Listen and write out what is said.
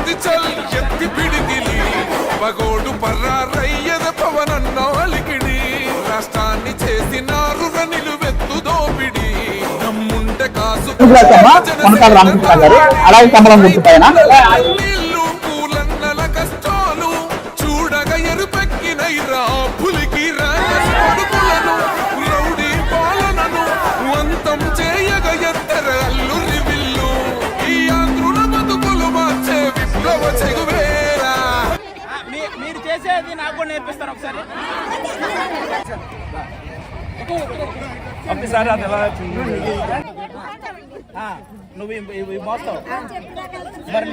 అది చల్ ఎత్తి పిడికిలి పగోడు పర్రారయ్యద పవనన్నోలికిడి రాష్ట్రాన్ని చేసినారు నిలువెత్తు దోపిడి నమ్ముంటే కాసు ఇల్లు పూలన్నల కష్టాలు చూడగ ఎరుపెక్కినైరా పులికి రాడుకులను రౌడీ పాలనను వంతం చేయగ ఎత్తర అల్లురి విల్లు ఈ ఆంధ్రుల బతుకులు మార్చే విప్లవ చెగువేరా. మీరు చేసేది నాకు కూడా నేర్పిస్తాను ఒకసారి. ఒకసారి అది ఎలా నువ్వు మోస్తావు మరి